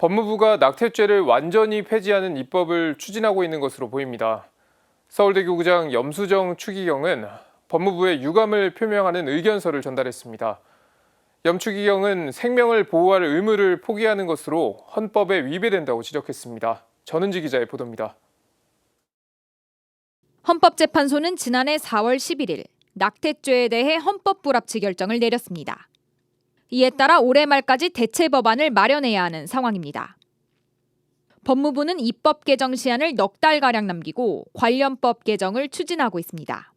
법무부가 낙태죄를 완전히 폐지하는 입법을 추진하고 있는 것으로 보입니다. 서울대 교구장 염수정 추기경은 법무부에 유감을 표명하는 의견서를 전달했습니다. 염 추기경은 생명을 보호할 의무를 포기하는 것으로 헌법에 위배된다고 지적했습니다. 전은지 기자의 보도입니다. 헌법재판소는 지난해 4월 11일 낙태죄에 대해 헌법 불합치 결정을 내렸습니다. 이에 따라 올해 말까지 대체 법안을 마련해야 하는 상황입니다. 법무부는 입법 개정 시한을 넉 달가량 남기고 관련법 개정을 추진하고 있습니다.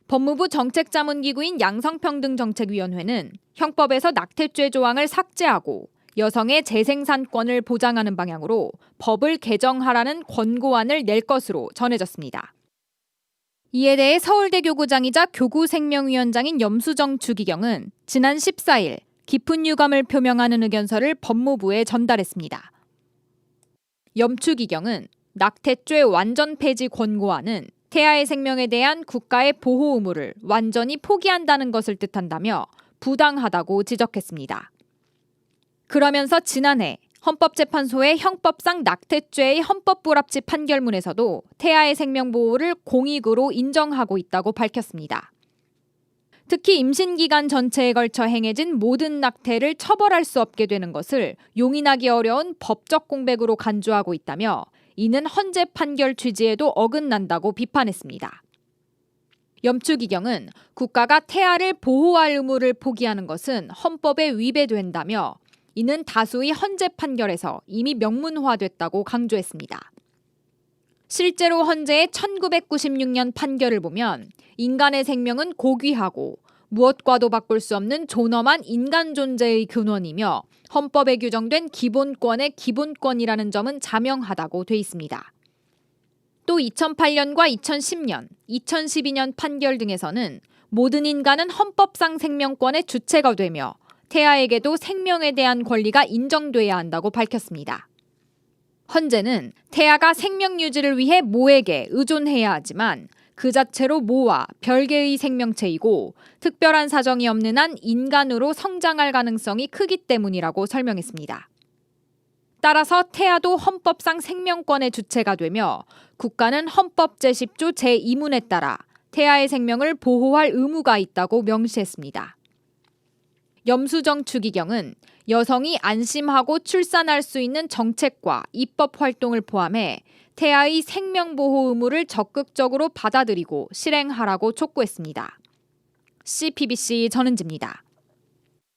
법무부 정책자문기구인 양성평등정책위원회는 형법에서 낙태죄 조항을 삭제하고 여성의 재생산권을 보장하는 방향으로 법을 개정하라는 권고안을 낼 것으로 전해졌습니다. 이에 대해 서울대 교구장이자 교구생명위원장인 염수정 추기경은 지난 14일 깊은 유감을 표명하는 의견서를 법무부에 전달했습니다. 염 추기경은 낙태죄 완전 폐지 권고안은 태아의 생명에 대한 국가의 보호 의무를 완전히 포기한다는 것을 뜻한다며 부당하다고 지적했습니다. 그러면서 지난해 헌법재판소의 형법상 낙태죄의 헌법불합치 판결문에서도 태아의 생명 보호를 공익으로 인정하고 있다고 밝혔습니다. 특히 임신기간 전체에 걸쳐 행해진 모든 낙태를 처벌할 수 없게 되는 것을 용인하기 어려운 법적 공백으로 간주하고 있다며 이는 헌재 판결 취지에도 어긋난다고 비판했습니다. 염 추기경은 국가가 태아를 보호할 의무를 포기하는 것은 헌법에 위배된다며 이는 다수의 헌재 판결에서 이미 명문화됐다고 강조했습니다. 실제로 헌재의 1996년 판결을 보면 인간의 생명은 고귀하고 무엇과도 바꿀 수 없는 존엄한 인간 존재의 근원이며 헌법에 규정된 기본권의 기본권이라는 점은 자명하다고 돼 있습니다. 또 2008년과 2010년, 2012년 판결 등에서는 모든 인간은 헌법상 생명권의 주체가 되며 태아에게도 생명에 대한 권리가 인정돼야 한다고 밝혔습니다. 헌재는 태아가 생명 유지를 위해 모에게 의존해야 하지만 그 자체로 모와 별개의 생명체이고 특별한 사정이 없는 한 인간으로 성장할 가능성이 크기 때문이라고 설명했습니다. 따라서 태아도 헌법상 생명권의 주체가 되며 국가는 헌법 제10조 제2문에 따라 태아의 생명을 보호할 의무가 있다고 명시했습니다. 염수정 추기경은 여성이 안심하고 출산할 수 있는 정책과 입법 활동을 포함해 태아의 생명보호 의무를 적극적으로 받아들이고 실행하라고 촉구했습니다. CPBC 전은지입니다.